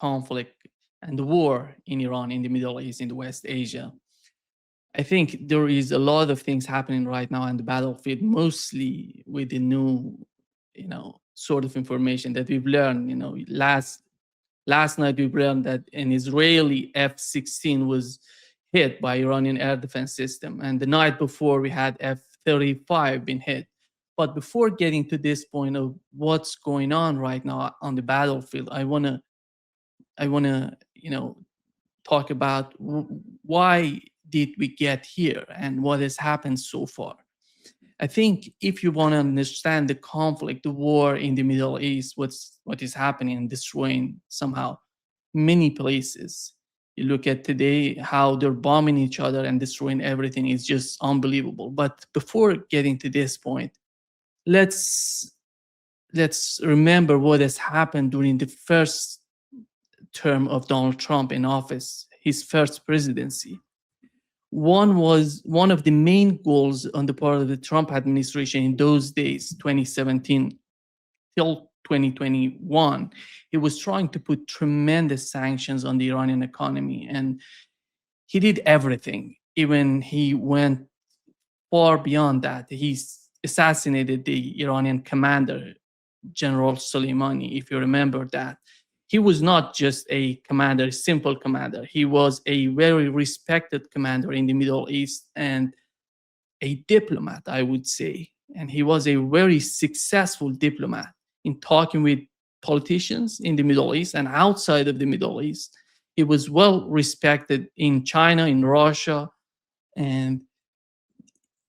conflict and the war in Iran, in the Middle East, in the West Asia. I think there is a lot of things happening right now on the battlefield, mostly with the new, sort of information that we've learned. Last night we've learned that an Israeli F-16 was hit by Iranian air defense system, and the night before we had F-35 been hit. But before getting to this point of what's going on right now on the battlefield, I wanna talk about why did we get here and what has happened so far. I think if you want to understand the conflict, the war in the Middle East, what is happening and destroying somehow many places. You look at today how they're bombing each other and destroying everything is just unbelievable. But before getting to this point, let's remember what has happened during the first term of Donald Trump in office, his first presidency. One of the main goals on the part of the Trump administration in those days, 2017 till 2021, he was trying to put tremendous sanctions on the Iranian economy. And he did everything. Even he went far beyond that. He assassinated the Iranian commander, General Soleimani, if you remember that. He was not just a commander, a simple commander. He was a very respected commander in the Middle East and a diplomat, I would say. And he was a very successful diplomat in talking with politicians in the Middle East and outside of the Middle East. He was well respected in China, in Russia, and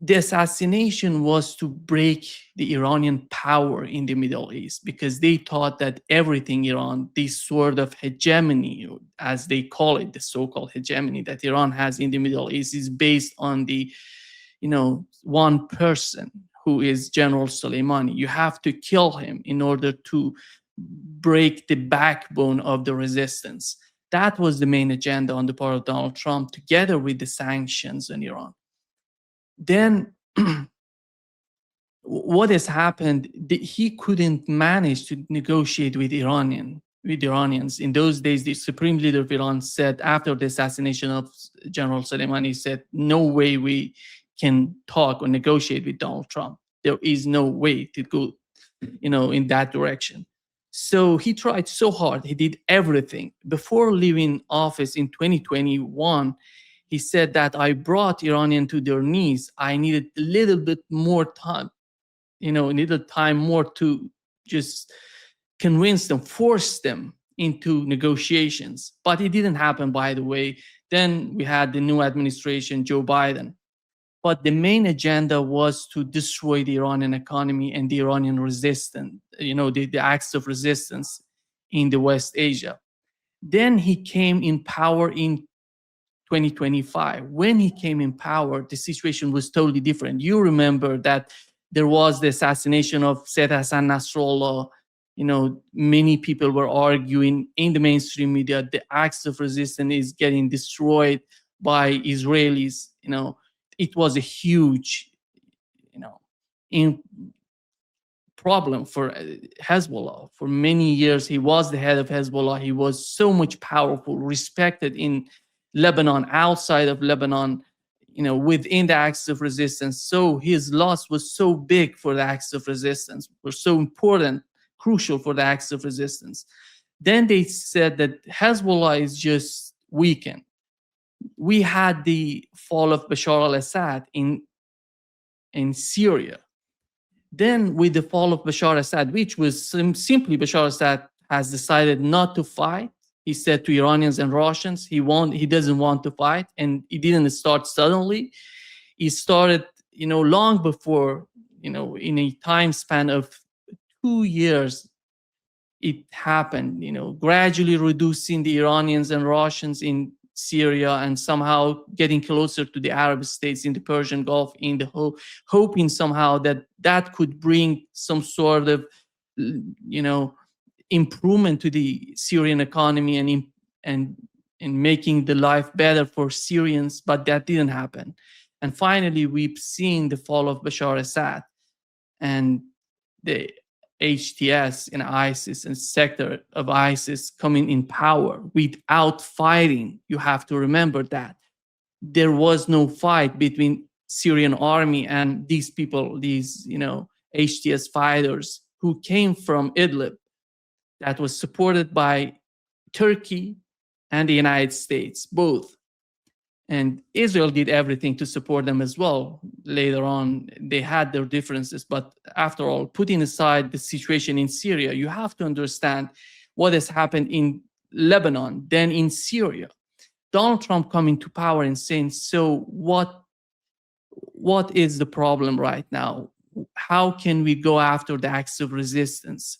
the assassination was to break the Iranian power in the Middle East because they thought that everything Iran, this sort of hegemony, as they call it, the so-called hegemony that Iran has in the Middle East is based on the, one person who is General Soleimani. You have to kill him in order to break the backbone of the resistance. That was the main agenda on the part of Donald Trump, together with the sanctions on Iran. Then what has happened, he couldn't manage to negotiate with Iranians. In those days, the supreme leader of Iran said, after the assassination of General Soleimani, said, no way we can talk or negotiate with Donald Trump. There is no way to go, in that direction. So he tried so hard. He did everything. Before leaving office in 2021, he said that I brought Iranian to their knees. I needed a little bit more time, needed time more to just convince them, force them into negotiations. But it didn't happen, by the way. Then we had the new administration, Joe Biden. But the main agenda was to destroy the Iranian economy and the Iranian resistance, the acts of resistance in the West Asia. Then he came in power in 2025. When he came in power, the situation was totally different. You remember that there was the assassination of Sayyid Hassan Nasrallah. Many people were arguing in the mainstream media the acts of resistance is getting destroyed by Israelis. It was a huge, problem for Hezbollah. For many years, he was the head of Hezbollah. He was so much powerful, respected in Lebanon, outside of Lebanon, within the acts of resistance. So his loss was so big for the acts of resistance, was so important, crucial for the acts of resistance. Then they said that Hezbollah is just weakened. We had the fall of Bashar al-Assad in Syria. Then with the fall of Bashar al-Assad, which was simply Bashar al-Assad has decided not to fight. He said to Iranians and Russians, he doesn't want to fight, and it didn't start suddenly. It started, long before, in a time span of 2 years, it happened, gradually reducing the Iranians and Russians in Syria and somehow getting closer to the Arab states in the Persian Gulf, in the hoping somehow that could bring some sort of, improvement to the Syrian economy and making the life better for Syrians, but that didn't happen. And finally, we've seen the fall of Bashar al-Assad, and the HTS and ISIS and sector of ISIS coming in power without fighting. You have to remember that there was no fight between Syrian army and these people, these HTS fighters who came from Idlib, that was supported by Turkey and the United States, both. And Israel did everything to support them as well. Later on, they had their differences. But after all, putting aside the situation in Syria, you have to understand what has happened in Lebanon, then in Syria. Donald Trump coming to power and saying, so what is the problem right now? How can we go after the acts of resistance?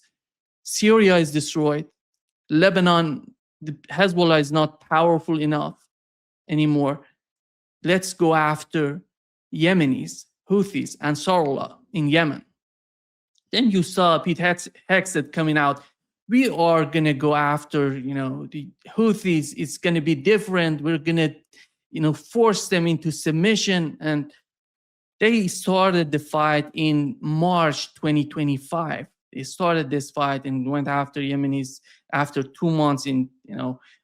Syria is destroyed. Lebanon, the Hezbollah is not powerful enough anymore. Let's go after Yemenis, Houthis, and Ansarullah in Yemen. Then you saw Pete Hegseth coming out. We are going to go after, the Houthis. It's going to be different. We're going to, force them into submission. And they started the fight in March 2025. They started this fight and went after Yemenis after 2 months in,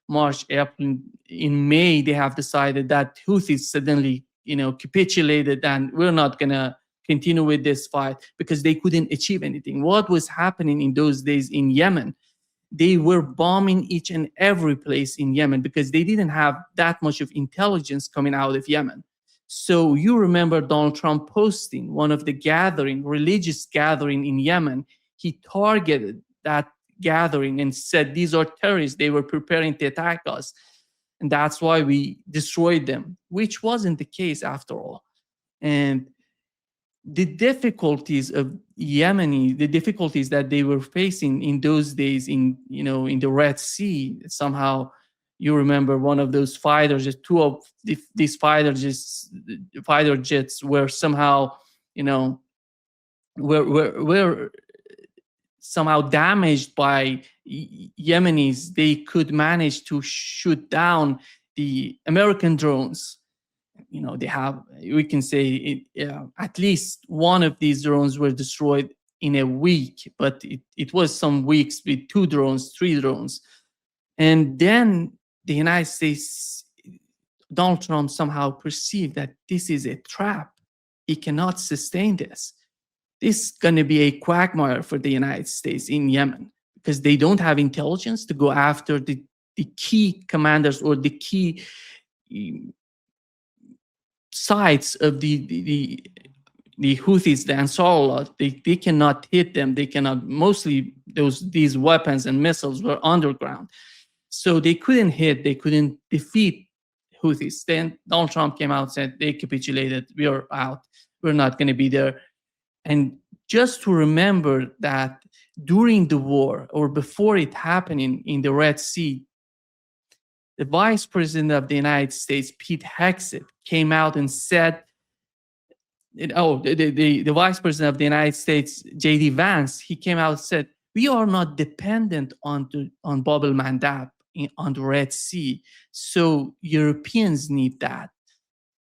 March, April. In May, they have decided that Houthis suddenly, capitulated and we're not going to continue with this fight because they couldn't achieve anything. What was happening in those days in Yemen? They were bombing each and every place in Yemen because they didn't have that much of intelligence coming out of Yemen. So you remember Donald Trump posting one of the religious gathering in Yemen. He targeted that gathering and said, these are terrorists. They were preparing to attack us. And that's why we destroyed them, which wasn't the case after all. And the difficulties of the difficulties that they were facing in those days in the Red Sea, somehow you remember one of those fighters, two of these fighter jets were somehow, were somehow damaged by Yemenis. They could manage to shoot down the American drones. We can say at least one of these drones were destroyed in a week, but it was some weeks with 2 drones, 3 drones. And then the United States, Donald Trump somehow perceived that this is a trap. He cannot sustain this. This is going to be a quagmire for the United States in Yemen because they don't have intelligence to go after the key commanders or the key sites of the Houthis, the Ansarullah. They cannot hit them. They cannot. Mostly these weapons and missiles were underground, so they couldn't hit. They couldn't defeat Houthis. Then Donald Trump came out and said they capitulated. We are out. We're not going to be there. And just to remember that during the war or before it happening in the Red Sea, the Vice President of the United States, Pete Hegseth, came out and said, the Vice President of the United States, J.D. Vance, he came out and said, we are not dependent on Bab el-Mandab on the Red Sea. So Europeans need that.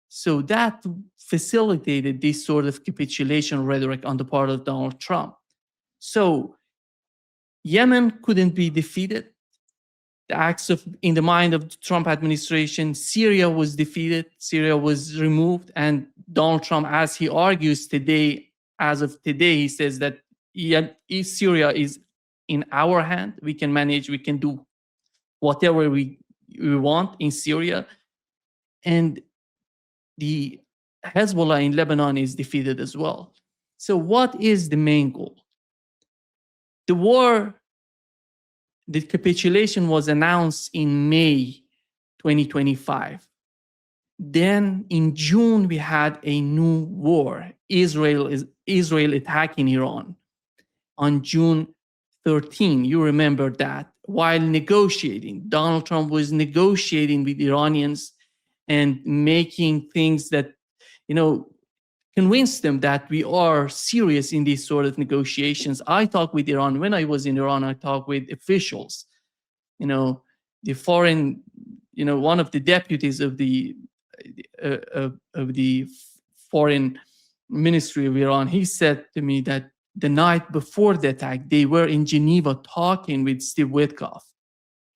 So that facilitated this sort of capitulation rhetoric on the part of Donald Trump. So Yemen couldn't be defeated. The acts in the mind of the Trump administration, Syria was defeated, Syria was removed, and Donald Trump, as he argues today, as of today, he says that if Syria is in our hand, we can manage, we can do whatever we want in Syria. And the Hezbollah in Lebanon is defeated as well. So what is the main goal? The war, the capitulation was announced in May 2025. Then in June, we had a new war. Israel attacking Iran on June 13. You remember that. While negotiating, Donald Trump was negotiating with Iranians and making things that, convince them that we are serious in these sort of negotiations. I talked with Iran. When I was in Iran, I talked with officials, the foreign, one of the deputies of the foreign ministry of Iran. He said to me that the night before the attack, they were in Geneva talking with Steve Witkoff,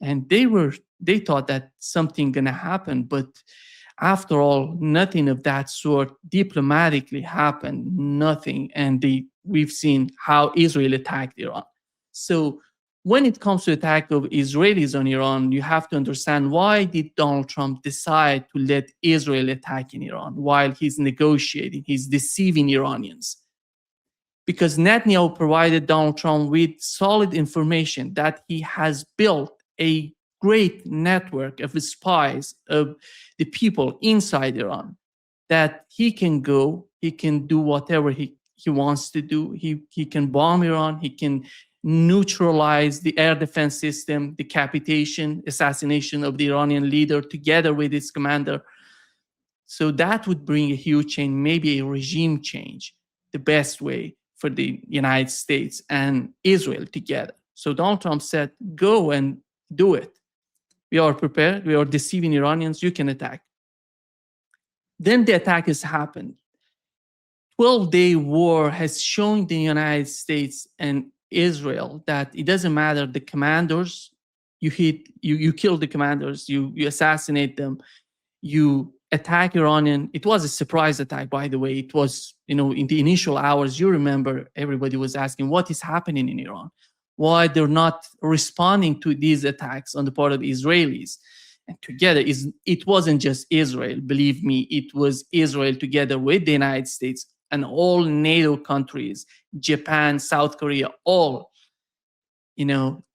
and they thought that something gonna happen, but after all, nothing of that sort diplomatically happened. Nothing, and we've seen how Israel attacked Iran. So when it comes to attack of Israelis on Iran, you have to understand, why did Donald Trump decide to let Israel attack in Iran while he's negotiating? He's deceiving Iranians. Because Netanyahu provided Donald Trump with solid information that he has built a great network of spies, of the people inside Iran, that he can go, he can do whatever he wants to do. He can bomb Iran, he can neutralize the air defense system, decapitation, assassination of the Iranian leader together with its commander. So that would bring a huge change, maybe a regime change, the best way for the United States and Israel together. So Donald Trump said, go and do it. We are prepared. We are deceiving Iranians. You can attack. Then the attack has happened. 12-day war has shown the United States and Israel that it doesn't matter the commanders. You kill the commanders. You assassinate them. You attack Iranian. It was a surprise attack, by the way. It was, in the initial hours, you remember everybody was asking, what is happening in Iran? Why they're not responding to these attacks on the part of Israelis? And together, it wasn't just Israel. Believe me, it was Israel together with the United States and all NATO countries, Japan, South Korea, all,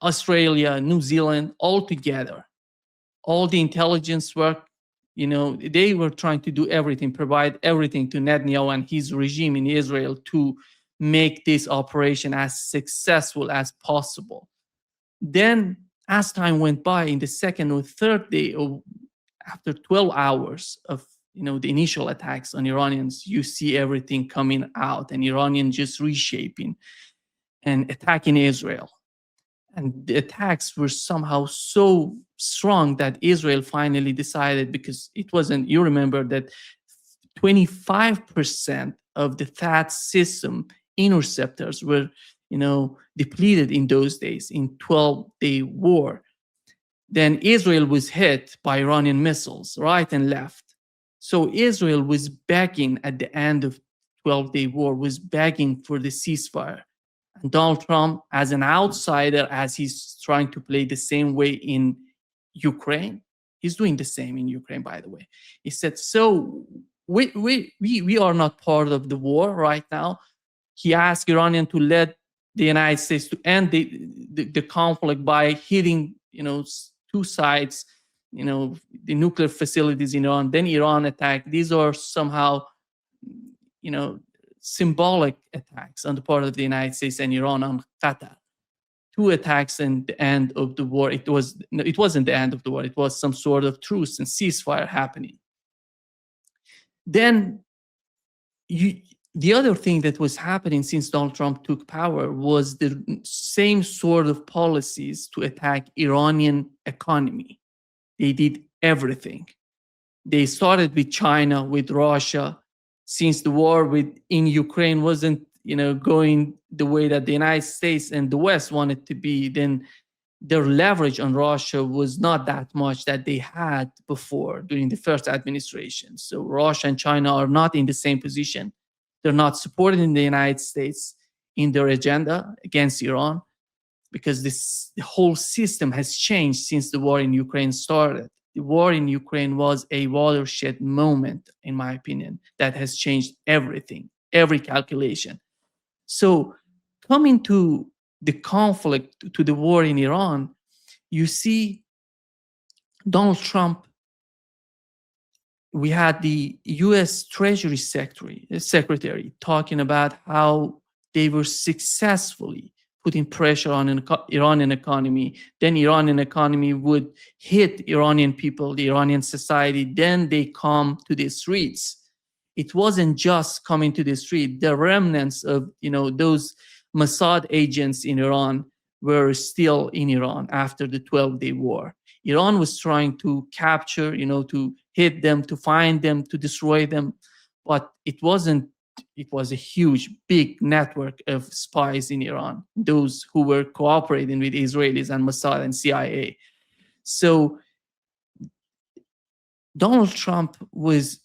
Australia, New Zealand, all together. All the intelligence work, they were trying to do everything, provide everything to Netanyahu and his regime in Israel to make this operation as successful as possible. Then, as time went by, in the second or third day, after 12 hours of the initial attacks on Iranians, you see everything coming out, and Iranian just reshaping and attacking Israel. And the attacks were somehow so strong that Israel finally decided, because it wasn't, you remember that 25% of the THAAD system interceptors were, depleted in those days in 12-day war. Then Israel was hit by Iranian missiles right and left. So Israel was begging at the end of 12-day war, was begging for the ceasefire. And Donald Trump, as an outsider, as he's trying to play the same way in Ukraine, he's doing the same in Ukraine, by the way. He said, so we are not part of the war right now. He asked Iranian to let the United States to end the conflict by hitting, two sides, the nuclear facilities in Iran. Then Iran attacked. These are somehow, symbolic attacks on the part of the United States and Iran on Qatar. Two attacks and the end of the war. It wasn't the end of the war. It was some sort of truce and ceasefire happening. Then the other thing that was happening since Donald Trump took power was the same sort of policies to attack Iranian economy. They did everything. They started with China, with Russia. Since the war in Ukraine wasn't, going the way that the United States and the West wanted to be, then their leverage on Russia was not that much that they had before during the first administration. So Russia and China are not in the same position. They're not supporting the United States in their agenda against Iran, because the whole system has changed since the war in Ukraine started. The war in Ukraine was a watershed moment, in my opinion, that has changed everything, every calculation. So coming to the conflict, to the war in Iran, you see Donald Trump, we had the US Treasury Secretary talking about how they were successfully putting pressure on an Iranian economy. Then Iranian economy would hit Iranian people, the Iranian society. Then they come to the streets. It wasn't just coming to the street. The remnants of those Mossad agents in Iran were still in Iran after the 12-day war. Iran was trying to capture, to hit them, to find them, to destroy them, but it wasn't it was a huge, big network of spies in Iran, those who were cooperating with Israelis and Mossad and CIA. So Donald Trump was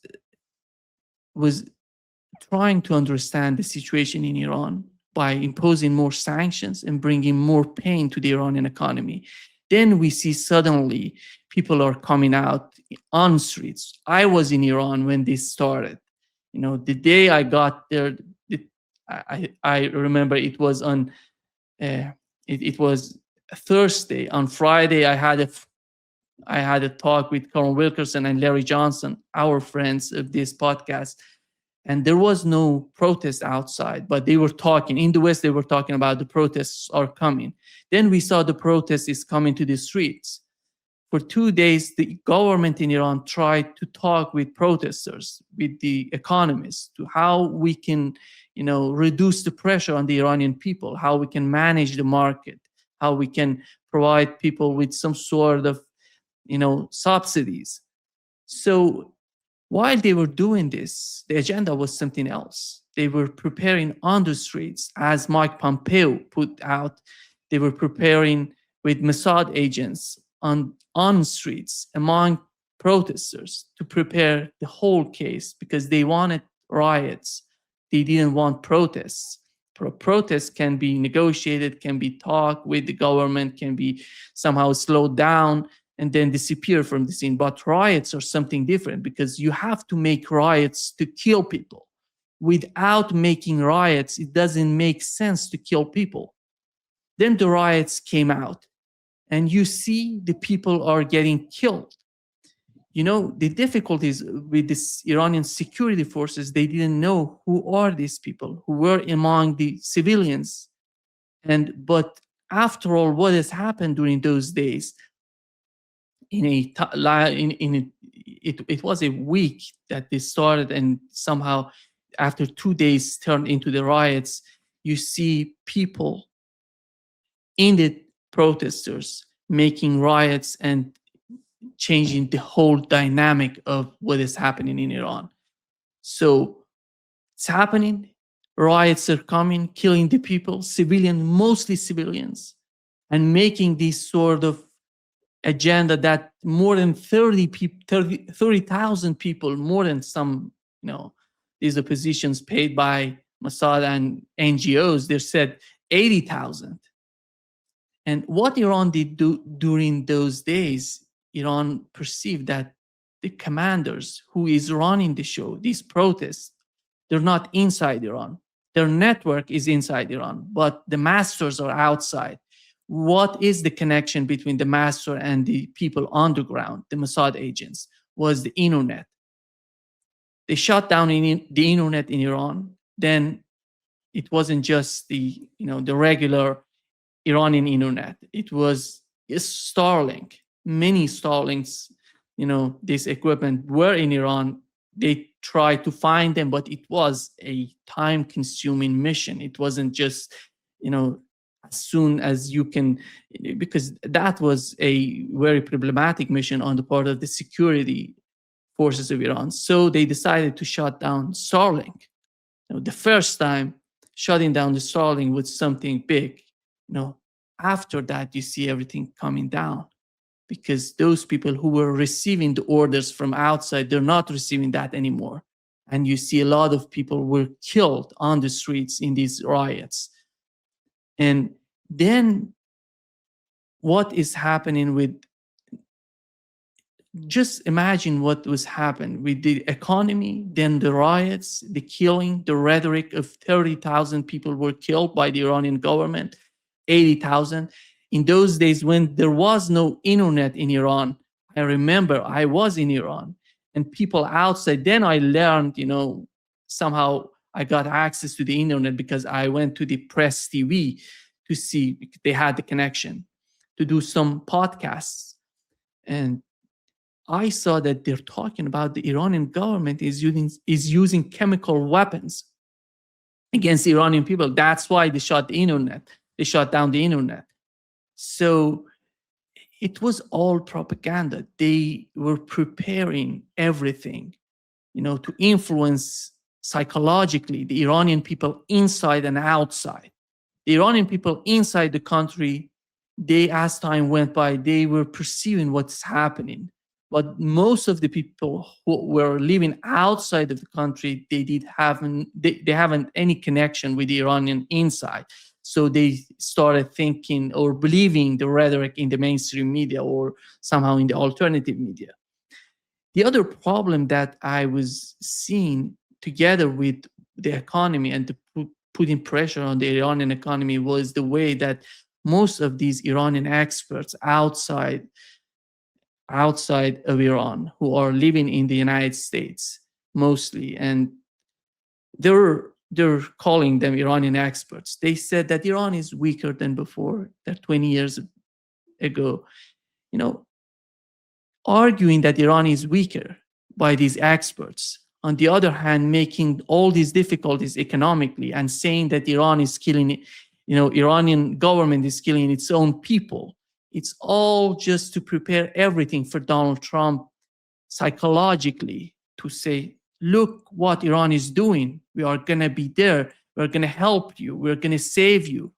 trying to understand the situation in Iran by imposing more sanctions and bringing more pain to the Iranian economy. Then we see suddenly people are coming out on streets. I was in Iran when this started. The day I got there, I remember it was on it was Thursday. On Friday, I had a talk with Colonel Wilkerson and Larry Johnson, our friends of this podcast, and there was no protest outside, but they were talking in the West. They were talking about the protests are coming. Then we saw the protest is coming to the streets. For 2 days, the government in Iran tried to talk with protesters, with the economists, to how we can, reduce the pressure on the Iranian people, how we can manage the market, how we can provide people with some sort of, subsidies. So while they were doing this, the agenda was something else. They were preparing on the streets, as Mike Pompeo put out, they were preparing with Mossad agents on streets among protesters to prepare the whole case because they wanted riots. They didn't want protests. Protests can be negotiated, can be talked with the government, can be somehow slowed down and then disappear from the scene. But riots are something different because you have to make riots to kill people. Without making riots, it doesn't make sense to kill people. Then the riots came out, and you see the people are getting killed. The difficulties with this Iranian security forces, they didn't know who are these people who were among the civilians. But after all, what has happened during those days, it was a week that this started, and somehow after 2 days turned into the riots. You see people in the protesters making riots and changing the whole dynamic of what is happening in Iran. So it's happening. Riots are coming, killing the people, mostly civilians, and making this sort of agenda that more than 30,000 people, more than some, these oppositions paid by Mossad and NGOs, they said 80,000. And what Iran did during those days, Iran perceived that the commanders who is running the show, these protests, they're not inside Iran. Their network is inside Iran, but the masters are outside. What is the connection between the master and the people on the ground, the Mossad agents? Was the internet. They shut down the internet in Iran. Then it wasn't just the regular Iranian internet. It was Starlink. Many Starlinks, this equipment were in Iran. They tried to find them, but it was a time-consuming mission. It wasn't just, as soon as you can, because that was a very problematic mission on the part of the security forces of Iran. So they decided to shut down Starlink. The first time shutting down the Starlink was something big. After that, you see everything coming down because those people who were receiving the orders from outside, they're not receiving that anymore. And you see a lot of people were killed on the streets in these riots. And then what is happening with, just imagine what was happening with the economy, then the riots, the killing, the rhetoric of 30,000 people were killed by the Iranian government, 80,000. In those days when there was no internet in Iran, I remember I was in Iran and people outside, then I learned, somehow I got access to the internet because I went to the press TV to see, they had the connection to do some podcasts. And I saw that they're talking about the Iranian government is using chemical weapons against the Iranian people. That's why they shut the internet. They shut down the internet. So it was all propaganda. They were preparing everything, to influence psychologically, the Iranian people inside and outside. The Iranian people inside the country, they, as time went by, they were perceiving what's happening. But most of the people who were living outside of the country, they haven't any connection with the Iranian inside. So they started thinking or believing the rhetoric in the mainstream media or somehow in the alternative media. The other problem that I was seeing together with the economy and putting pressure on the Iranian economy was the way that most of these Iranian experts outside of Iran who are living in the United States mostly, and they're calling them Iranian experts. They said that Iran is weaker than before, that 20 years ago. You know, arguing that Iran is weaker by these experts. On the other hand, making all these difficulties economically and saying that Iran is killing, Iranian government is killing its own people. It's all just to prepare everything for Donald Trump psychologically to say, look what Iran is doing. We are going to be there. We're going to help you. We're going to save you.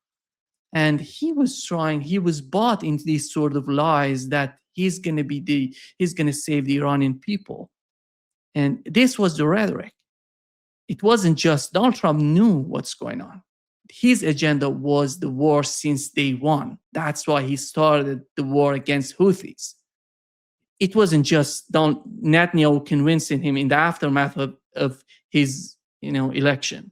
And he was bought into these sort of lies that he's going to save the Iranian people. And this was the rhetoric. It wasn't just Donald Trump knew what's going on. His agenda was the war since day one. That's why he started the war against Houthis. It wasn't just Netanyahu convincing him in the aftermath of his election.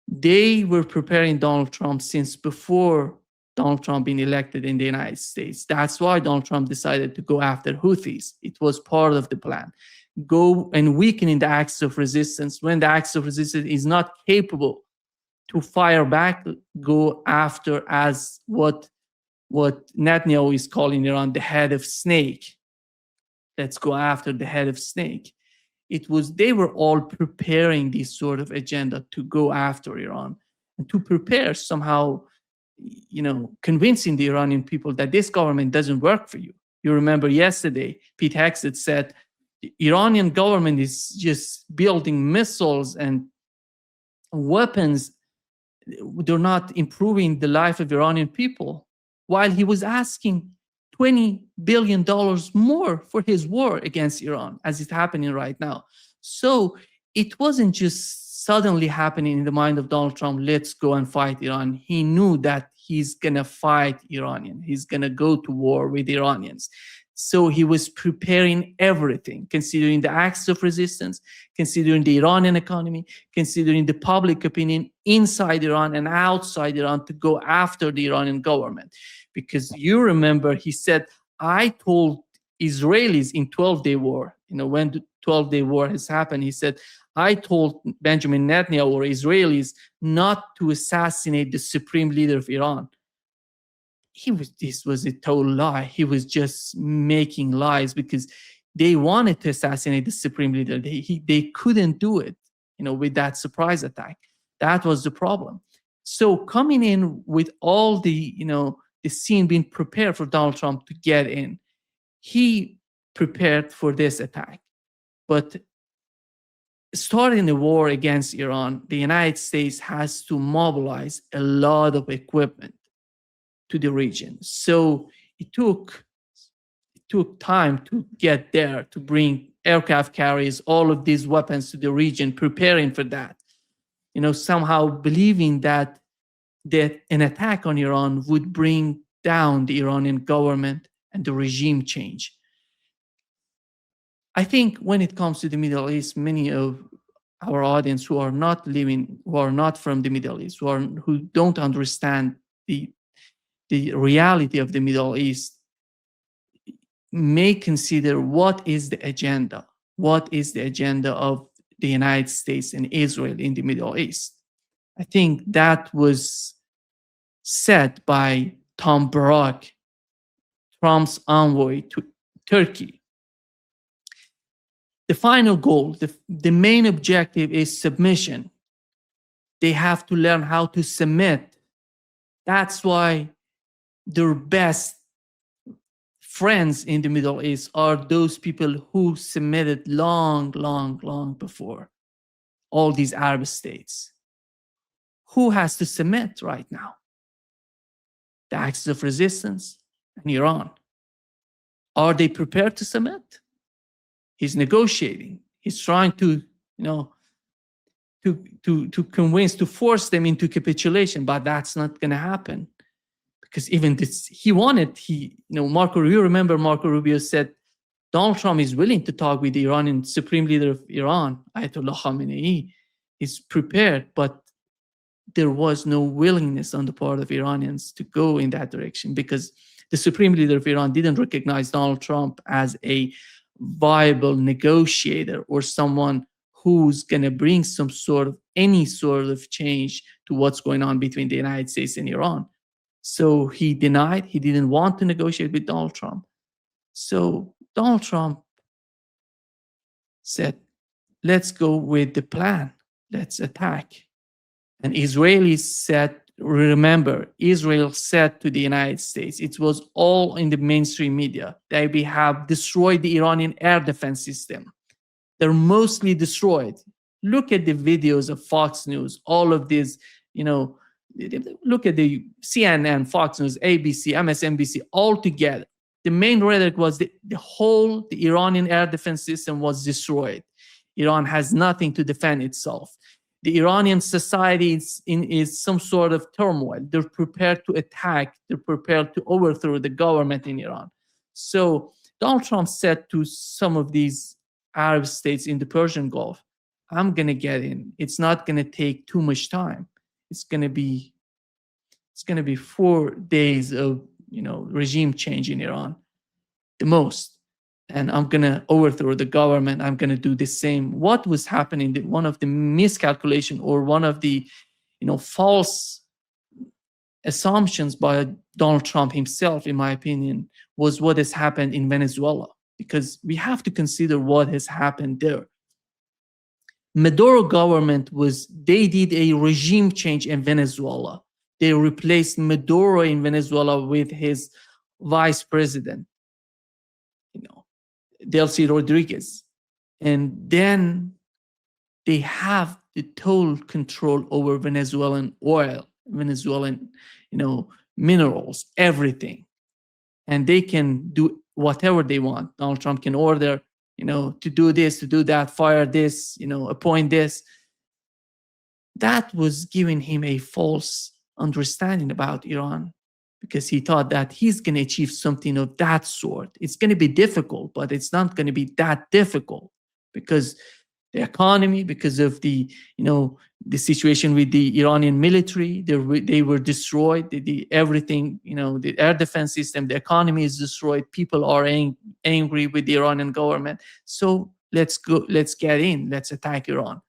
They were preparing Donald Trump since before Donald Trump being elected in the United States. That's why Donald Trump decided to go after Houthis. It was part of the plan. Go and weaken the axis of resistance. When the axis of resistance is not capable to fire back, go after, as what Netanyahu is calling Iran, the head of snake. Let's go after the head of snake. They were all preparing this sort of agenda to go after Iran and to prepare somehow, convincing the Iranian people that this government doesn't work for you. You remember yesterday, Pete Hegseth said, the Iranian government is just building missiles and weapons. They're not improving the life of Iranian people, while he was asking $20 billion more for his war against Iran, as it's happening right now. So it wasn't just suddenly happening in the mind of Donald Trump, let's go and fight Iran. He knew that he's going to fight Iranian. He's going to go to war with Iranians. So he was preparing everything, considering the axis of resistance, considering the Iranian economy, considering the public opinion inside Iran and outside Iran to go after the Iranian government. Because you remember, he said, I told Israelis in 12-day war, when the 12-day war has happened, he said, I told Benjamin Netanyahu or Israelis not to assassinate the supreme leader of Iran. This was a total lie. He was just making lies because they wanted to assassinate the supreme leader. They couldn't do it, with that surprise attack. That was the problem. So coming in with all the scene being prepared for Donald Trump to get in, he prepared for this attack. But starting a war against Iran, the United States has to mobilize a lot of equipment to the region. So it took time to get there, to bring aircraft carriers, all of these weapons to the region, preparing for that. Somehow believing that an attack on Iran would bring down the Iranian government and the regime change. I think when it comes to the Middle East, many of our audience who are not from the Middle East, who don't understand the reality of the Middle East, may consider what is the agenda of the United States and Israel in the Middle East. I think that was set by Tom Barak, Trump's envoy to Turkey. The final goal, the main objective is submission. They have to learn how to submit. That's why their best friends in the Middle East are those people who submitted long before. all these Arab states. Who has to submit right now? The axis of resistance and Iran. Are they prepared to submit? He's negotiating. He's trying to, to convince, to force them into capitulation, but that's not going to happen. Because even this, Marco Rubio, remember Marco Rubio said, Donald Trump is willing to talk with the Iranian supreme leader of Iran, Ayatollah Khamenei. He's prepared, but there was no willingness on the part of Iranians to go in that direction because the supreme leader of Iran didn't recognize Donald Trump as a viable negotiator or someone who's going to bring any sort of change to what's going on between the United States and Iran. So he denied, he didn't want to negotiate with Donald Trump. So Donald Trump said, let's go with the plan, let's attack. And Israelis said, remember, Israel said to the United States, it was all in the mainstream media, that we have destroyed the Iranian air defense system. They're mostly destroyed. Look at the videos of Fox News, all of these, look at the CNN, Fox News, ABC, MSNBC, all together. The main rhetoric was the Iranian air defense system was destroyed. Iran has nothing to defend itself. The Iranian society is some sort of turmoil. They're prepared to attack. They're prepared to overthrow the government in Iran. So Donald Trump said to some of these Arab states in the Persian Gulf, I'm going to get in. It's not going to take too much time. It's going to be 4 days of regime change in Iran, the most. And I'm going to overthrow the government. I'm going to do the same. What was happening, one of the miscalculation or one of the false assumptions by Donald Trump himself, in my opinion, was what has happened in Venezuela. Because we have to consider what has happened there. Maduro government they did a regime change in Venezuela. They replaced Maduro in Venezuela with his vice president, Delcy Rodriguez. And then they have the total control over Venezuelan oil, Venezuelan, minerals, everything. And they can do whatever they want. Donald Trump can order, to do this, to do that, fire this, appoint this. That was giving him a false understanding about Iran, because he thought that he's going to achieve something of that sort. It's going to be difficult, but it's not going to be that difficult because the economy, because of the situation with the Iranian military, they were destroyed. Everything, the air defense system, the economy is destroyed. People are angry with the Iranian government. So let's get in. Let's attack Iran.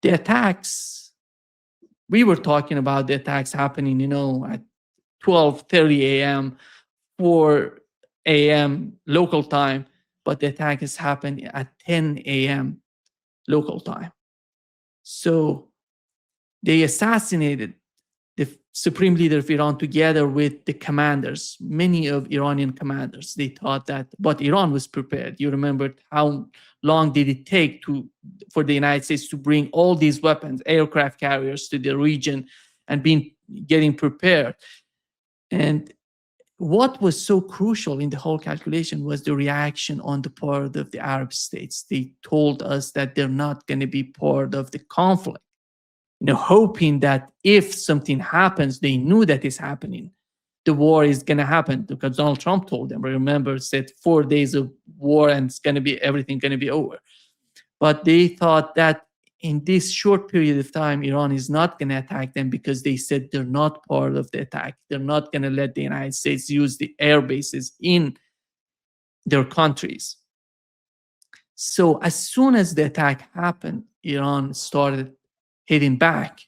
The attacks, we were talking about the attacks happening, at 12:30 a.m., 4 a.m. local time, but the attack has happened at 10 a.m. local time. So they assassinated the supreme leader of Iran together with the commanders, many of Iranian commanders. They thought that, but Iran was prepared. You remember how long did it take for the United States to bring all these weapons, aircraft carriers to the region and getting prepared. And what was so crucial in the whole calculation was the reaction on the part of the Arab states. They told us that they're not going to be part of the conflict, hoping that if something happens, they knew that is happening. The war is going to happen because Donald Trump told them, remember, said 4 days of war and everything going to be over. But they thought that in this short period of time, Iran is not going to attack them because they said they're not part of the attack. They're not going to let the United States use the air bases in their countries. So as soon as the attack happened, Iran started hitting back.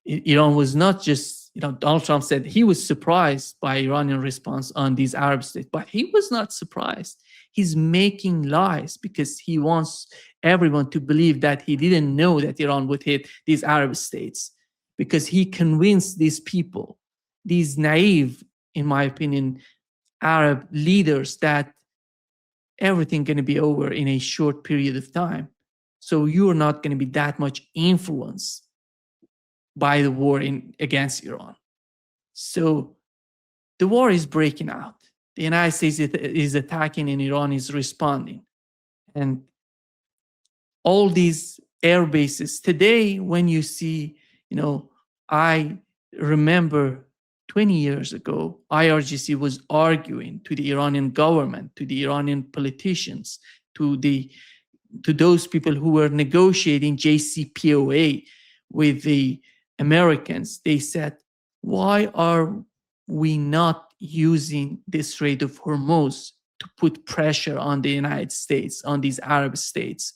Iran was not just, Donald Trump said he was surprised by Iranian response on these Arab states, but he was not surprised. He's making lies because he wants everyone to believe that he didn't know that Iran would hit these Arab states, because he convinced these people, these naive, in my opinion, Arab leaders, that everything going to be over in a short period of time. So you're not going to be that much influenced by the war against Iran. So the war is breaking out. The United States is attacking and Iran is responding. And all these air bases today, when you see, I remember 20 years ago, IRGC was arguing to the Iranian government, to the Iranian politicians, to those people who were negotiating JCPOA with the Americans. They said, why are we not using the Strait of Hormuz to put pressure on the United States, on these Arab states,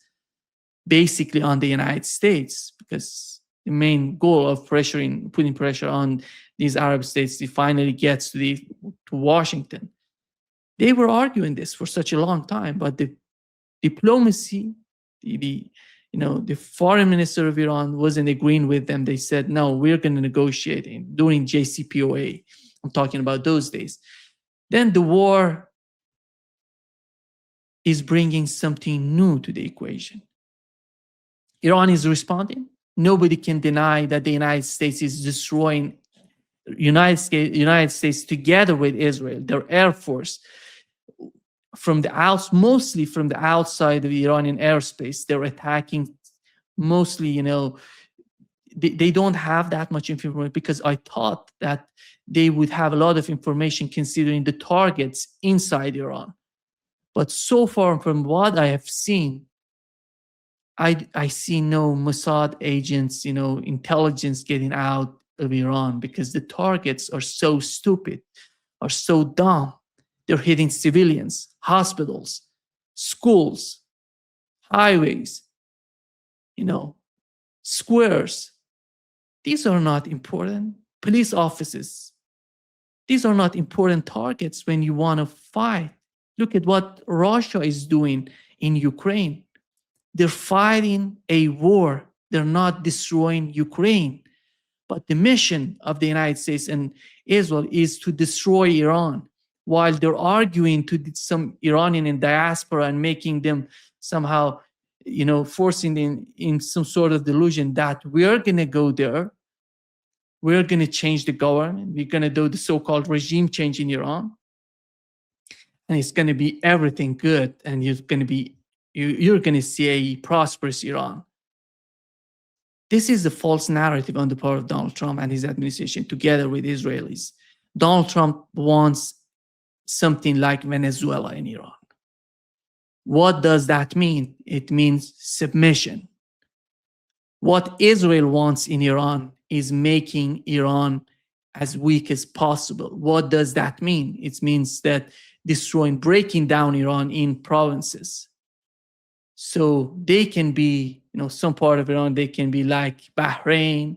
basically on the United States? Because the main goal of putting pressure on these Arab states, it finally gets to Washington. They were arguing this for such a long time, but the diplomacy, the foreign minister of Iran wasn't agreeing with them. They said, no, we're going to negotiate during JCPOA. I'm talking about those days. Then the war is bringing something new to the equation. Iran is responding. Nobody can deny that the United States is destroying United States together with Israel, their air force, mostly from the outside of the Iranian airspace. They're attacking mostly, they don't have that much information, because I thought that they would have a lot of information considering the targets inside Iran. But so far from what I have seen, I see no Mossad agents, intelligence getting out of Iran, because the targets are so stupid, are so dumb. They're hitting civilians, hospitals, schools, highways, squares. These are not important. Police offices. These are not important targets when you want to fight. Look at what Russia is doing in Ukraine. They're fighting a war. They're not destroying Ukraine. But the mission of the United States and Israel is to destroy Iran, while they're arguing to some Iranian in diaspora and making them somehow, forcing them in some sort of delusion that we're going to go there, we're going to change the government, we're going to do the so-called regime change in Iran, and it's going to be everything good, and you're going to see a prosperous Iran. This is the false narrative on the part of Donald Trump and his administration, together with Israelis. Donald Trump wants something like Venezuela in Iran. What does that mean? It means submission. What Israel wants in Iran is making Iran as weak as possible. What does that mean? It means that breaking down Iran in provinces. So they can be, some part of Iran, they can be like Bahrain,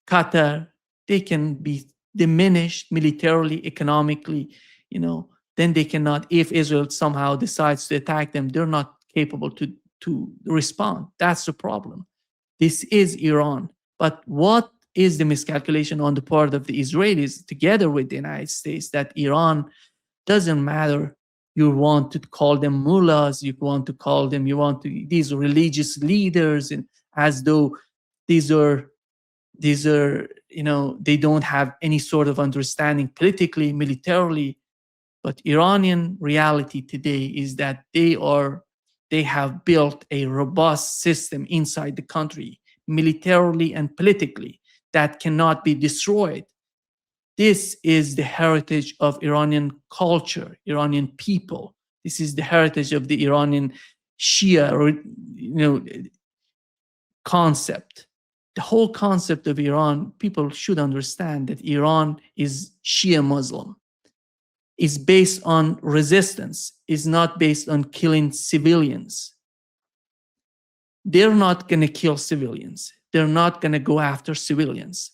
Qatar. They can be diminished militarily, economically, then they cannot, if Israel somehow decides to attack them, they're not capable to respond. That's the problem. This is Iran. But what is the miscalculation on the part of the Israelis, together with the United States, that Iran doesn't matter. You want to call them mullahs, these religious leaders, and as though these are, they don't have any sort of understanding politically, militarily. But Iranian reality today is that they have built a robust system inside the country, militarily and politically, that cannot be destroyed. This is the heritage of Iranian culture, Iranian people. This is the heritage of the Iranian Shia, concept. The whole concept of Iran, people should understand that Iran is Shia Muslim. Is based on resistance, is not based on killing civilians. They're not going to kill civilians. They're not going to go after civilians.